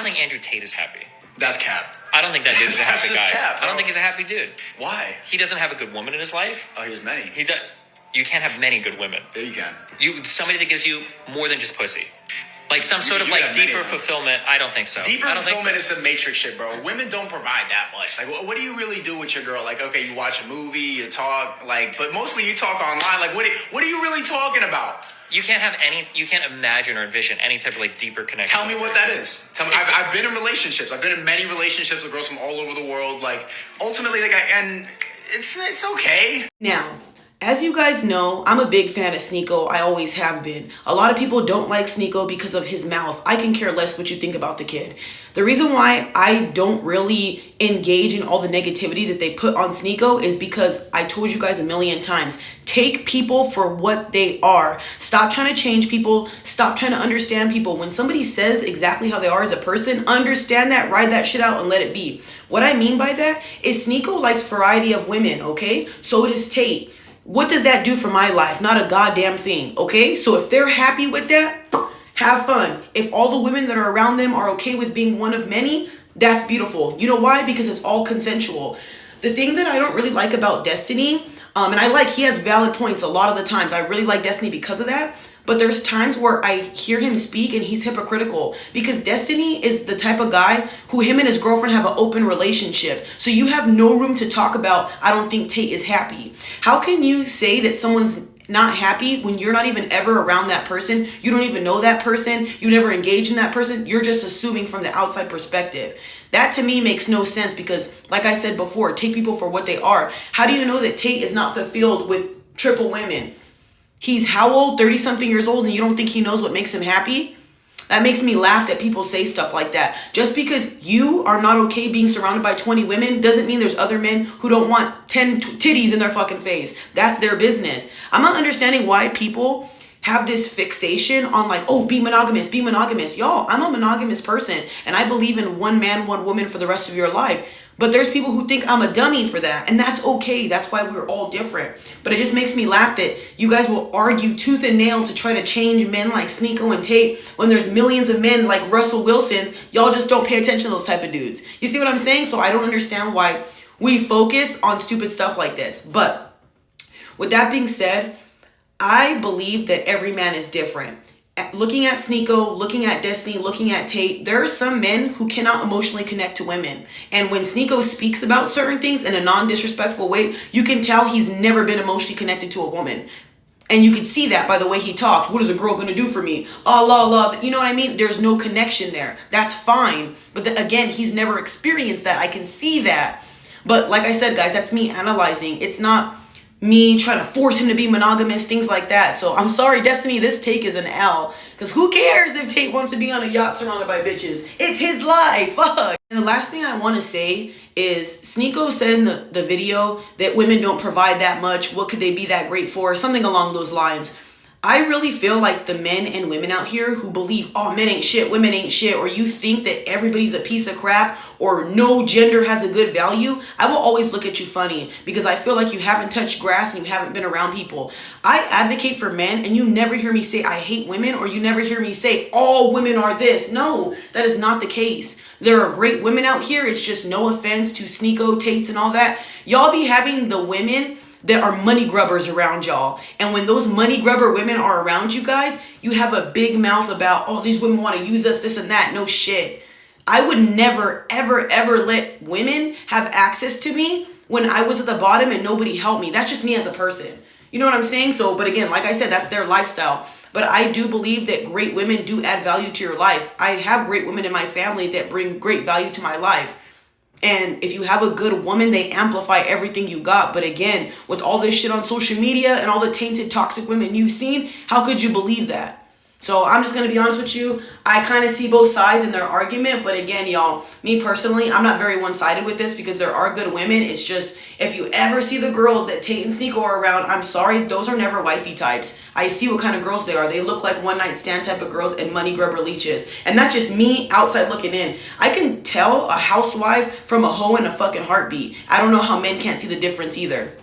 don't think Andrew Tate is happy. That's cap. I don't think that dude is a happy guy. Cap, I don't think he's a happy dude. Why? He doesn't have a good woman in his life. Oh, he has many. You can't have many good women. Yeah, you can. Somebody that gives you more than just pussy. Like some sort of like deeper fulfillment. I don't think so. Deeper fulfillment is some matrix shit, bro. Women don't provide that much. Like, what do you really do with your girl? Like, okay, you watch a movie, you talk, like, but mostly you talk online. Like, what are you really talking about? You can't have you can't imagine or envision any type of like deeper connection. Tell me what that is. Tell me. I've been in relationships. I've been in many relationships with girls from all over the world. Like, ultimately, like, and it's okay. Now, as you guys know, I'm a big fan of Sneeko. I always have been. A lot of people don't like Sneeko because of his mouth. I can care less what you think about the kid. The reason why I don't really engage in all the negativity that they put on Sneeko is because I told you guys a million times, take people for what they are. Stop trying to change people. Stop trying to understand people. When somebody says exactly how they are as a person, understand that, ride that shit out and let it be. What I mean by that is Sneeko likes variety of women, okay? So does Tate. What does that do for my life? Not a goddamn thing, okay? So if they're happy with that, have fun. If all the women that are around them are okay with being one of many, that's beautiful. You know why? Because it's all consensual. The thing that I don't really like about Destiny, and he has valid points a lot of the times. I really like Destiny because of that. But there's times where I hear him speak and he's hypocritical because Destiny is the type of guy who him and his girlfriend have an open relationship. So you have no room to talk about, I don't think Tate is happy. How can you say that someone's not happy when you're not even ever around that person? You don't even know that person. You never engage in that person. You're just assuming from the outside perspective. That to me makes no sense because, like I said before, take people for what they are. How do you know that Tate is not fulfilled with triple women? He's how old? 30-something years old, and you don't think he knows what makes him happy? That makes me laugh that people say stuff like that. Just because you are not okay being surrounded by 20 women doesn't mean there's other men who don't want 10 titties in their fucking face. That's their business. I'm not understanding why people have this fixation on like, oh, be monogamous, be monogamous. Y'all, I'm a monogamous person, and I believe in one man, one woman for the rest of your life. But there's people who think I'm a dummy for that, and that's okay. That's why we're all different. But it just makes me laugh that you guys will argue tooth and nail to try to change men like Sneeko and Tate when there's millions of men like Russell Wilson's. Y'all just don't pay attention to those type of dudes. You see what I'm saying? So I don't understand why we focus on stupid stuff like this. But with that being said, I believe that every man is different. Looking at Sneeko, looking at Destiny, looking at Tate, there are some men who cannot emotionally connect to women. And when Sneeko speaks about certain things in a non-disrespectful way, you can tell he's never been emotionally connected to a woman. And you can see that by the way he talks. What is a girl going to do for me? Oh, love. You know what I mean? There's no connection there. That's fine. But again, he's never experienced that. I can see that. But like I said, guys, that's me analyzing. It's not me trying to force him to be monogamous, things like that. So I'm sorry, Destiny, this take is an L. Because who cares if Tate wants to be on a yacht surrounded by bitches? It's his life. Fuck. And the last thing I want to say is Sneeko said in the video that women don't provide that much. What could they be that great for? Something along those lines. I really feel like the men and women out here who believe, oh, men ain't shit, women ain't shit, or you think that everybody's a piece of crap, or no gender has a good value, I will always look at you funny because I feel like you haven't touched grass and you haven't been around people. I advocate for men, and you never hear me say I hate women, or you never hear me say all women are this. No, that is not the case. There are great women out here. It's just no offense to Sneeko, Tates, and all that. Y'all be having the women that are money grubbers around y'all. And when those money grubber women are around you guys, you have a big mouth about, oh, these women want to use us, this and that. No shit. I would never, ever, ever let women have access to me when I was at the bottom and nobody helped me. That's just me as a person. You know what I'm saying? So, but again, like I said, that's their lifestyle. But I do believe that great women do add value to your life. I have great women in my family that bring great value to my life. And if you have a good woman, they amplify everything you got. But again, with all this shit on social media and all the tainted, toxic women you've seen, how could you believe that? So I'm just going to be honest with you. I kind of see both sides in their argument. But again, y'all, me personally, I'm not very one-sided with this because there are good women. It's just, if you ever see the girls that Tate and Sneeko are around, I'm sorry, those are never wifey types. I see what kind of girls they are. They look like one-night stand type of girls and money grubber leeches. And that's just me outside looking in. I can tell a housewife from a hoe in a fucking heartbeat. I don't know how men can't see the difference either.